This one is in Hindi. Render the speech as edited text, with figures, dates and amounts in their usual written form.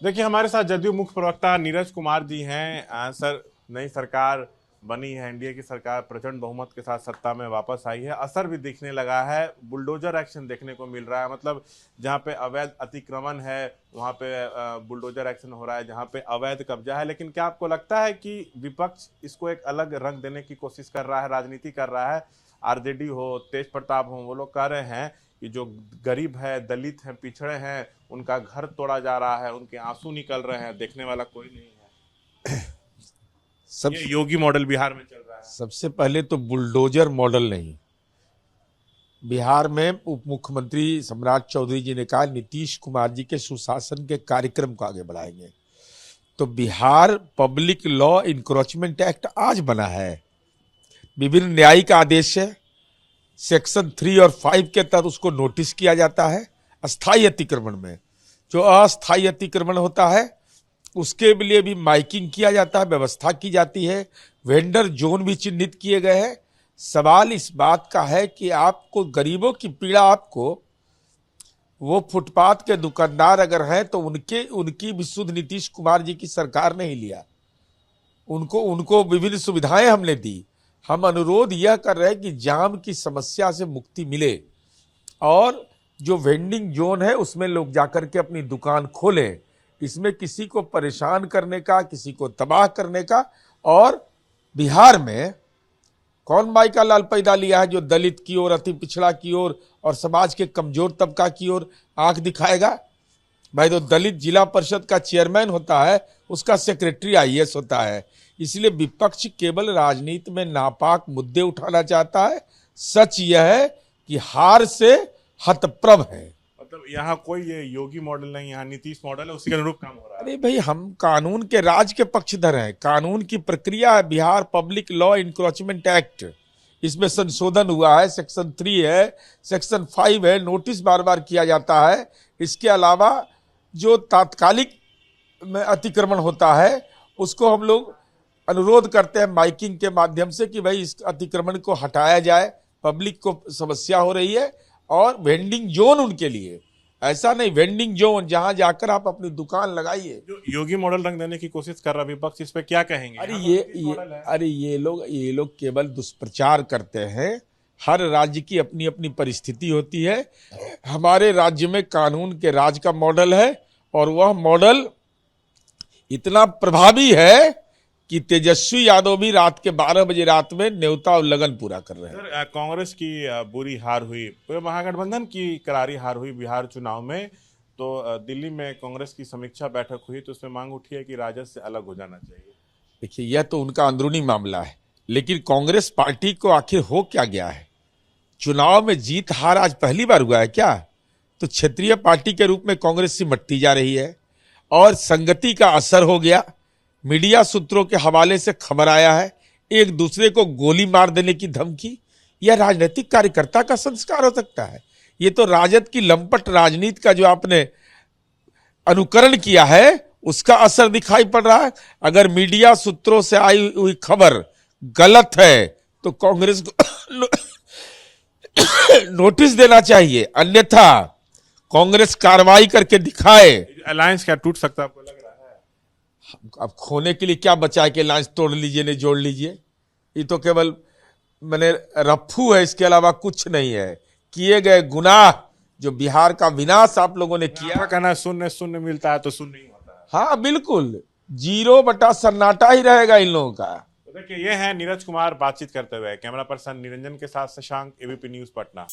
देखिए, हमारे साथ जदयू मुख्य प्रवक्ता नीरज कुमार जी हैं। सर, नई सरकार बनी है, एनडीए की सरकार प्रचंड बहुमत के साथ सत्ता में वापस आई है। असर भी दिखने लगा है, बुलडोजर एक्शन देखने को मिल रहा है। मतलब जहां पे अवैध अतिक्रमण है वहां पे बुलडोजर एक्शन हो रहा है, जहां पे अवैध कब्जा है। लेकिन क्या आपको लगता है कि विपक्ष इसको एक अलग रंग देने की कोशिश कर रहा है, राजनीति कर रहा है? आरजेडी हो, तेज प्रताप हो, वो लोग कह रहे हैं कि जो गरीब है, दलित हैं, पिछड़े हैं, उनका घर तोड़ा जा रहा है, उनके आंसू निकल रहे हैं, देखने वाला कोई नहीं है। सब ये योगी मॉडल बिहार में चल रहा है। सबसे पहले तो बुलडोजर मॉडल नहीं। बिहार में उप मुख्यमंत्री सम्राट चौधरी जी ने कहा नीतीश कुमार जी के सुशासन के कार्यक्रम को आगे बढ़ाएंगे। तो Bihar public law encroachment act आज बना है, विभिन्न न्यायिक आदेश है, सेक्शन 3 और 5 के तहत उसको नोटिस किया जाता है। अस्थायी अतिक्रमण में जो अस्थायी अतिक्रमण होता है उसके लिए भी माइकिंग किया जाता है, व्यवस्था की जाती है, वेंडर जोन भी चिन्हित किए गए हैं। सवाल इस बात का है कि आपको गरीबों की पीड़ा, आपको वो फुटपाथ के दुकानदार अगर हैं तो उनकी भी सुध नीतीश कुमार जी की सरकार ने ही लिया। उनको विभिन्न सुविधाएं हमने दी। हम अनुरोध यह कर रहे हैं कि जाम की समस्या से मुक्ति मिले और जो वेंडिंग जोन है उसमें लोग जाकर के अपनी दुकान खोलें। इसमें किसी को परेशान करने का, किसी को तबाह करने का। और बिहार में कौन माई का लाल पैदा लिया है जो दलित की ओर, अति पिछड़ा की ओर और समाज के कमजोर तबका की ओर आंख दिखाएगा? भाई, तो दलित जिला परिषद का चेयरमैन होता है, उसका सेक्रेटरी आईएएस होता है। इसलिए विपक्ष केवल राजनीति में नापाक मुद्दे उठाना चाहता है। सच यह है कि हार से हतप्रभ है। मतलब यहाँ कोई ये योगी मॉडल नहीं, यहाँ नीतीश मॉडल है, उसी के अनुरूप काम हो रहा है। अरे भाई, हम कानून के राज के पक्षधर हैं। कानून की प्रक्रिया है Bihar public law encroachment act, इसमें संशोधन हुआ है, सेक्शन 3 है, सेक्शन 5 है, नोटिस बार बार किया जाता है। इसके अलावा जो तात्कालिक में अतिक्रमण होता है उसको हम लोग अनुरोध करते हैं माइकिंग के माध्यम से कि भाई इस अतिक्रमण को हटाया जाए, पब्लिक को समस्या हो रही है। और वेंडिंग जोन उनके लिए, ऐसा नहीं वेंडिंग जोन जहां जाकर आप अपनी दुकान लगाइए। जो योगी मॉडल रंग देने की कोशिश कर रहा है विपक्ष, इस पे क्या कहेंगे? अरे ये लोग केवल दुष्प्रचार करते हैं। हर राज्य की अपनी अपनी परिस्थिति होती है। हमारे राज्य में कानून के राज का मॉडल है और वह मॉडल इतना प्रभावी है कि तेजस्वी यादव भी रात के 12 बजे रात में न्योता और लगन पूरा कर रहे हैं। सर, कांग्रेस की बुरी हार हुई, पूरे महागठबंधन की करारी हार हुई बिहार चुनाव में। तो दिल्ली में कांग्रेस की समीक्षा बैठक हुई तो उसमें मांग उठी है कि राजद से अलग हो जाना चाहिए। देखिए, यह तो उनका अंदरूनी मामला है, लेकिन कांग्रेस पार्टी को आखिर हो क्या गया है? चुनाव में जीत हार आज पहली बार हुआ है क्या? तो क्षेत्रीय पार्टी के रूप में कांग्रेस सिमटती जा रही है और संगति का असर हो गया। मीडिया सूत्रों के हवाले से खबर आया है एक दूसरे को गोली मार देने की धमकी। यह राजनीतिक कार्यकर्ता का संस्कार हो सकता है? ये तो राजद की लंपट राजनीति का जो आपने अनुकरण किया है उसका असर दिखाई पड़ रहा है। अगर मीडिया सूत्रों से आई हुई खबर गलत है तो कांग्रेस को नोटिस देना चाहिए, अन्यथा कांग्रेस कार्रवाई करके दिखाए। अलायंस क्या टूट सकता है आपको लग रहा है? अब खोने के लिए क्या बचा है कि लांच तोड़ लीजिए, नहीं जोड़ लीजिए। ये तो केवल मैंने रफ्फू है, इसके अलावा कुछ नहीं है। किए गए गुनाह, जो बिहार का विनाश आप लोगों ने किया। कहना शून्य शून्य मिलता है तो शून्य नहीं होता है। हाँ बिल्कुल, 0 बटा सन्नाटा ही रहेगा इन लोगों का। तो देखिए, ये है नीरज कुमार बातचीत करते हुए। कैमरा पर्सन निरंजन के साथ शशांक, एबीपी न्यूज पटना।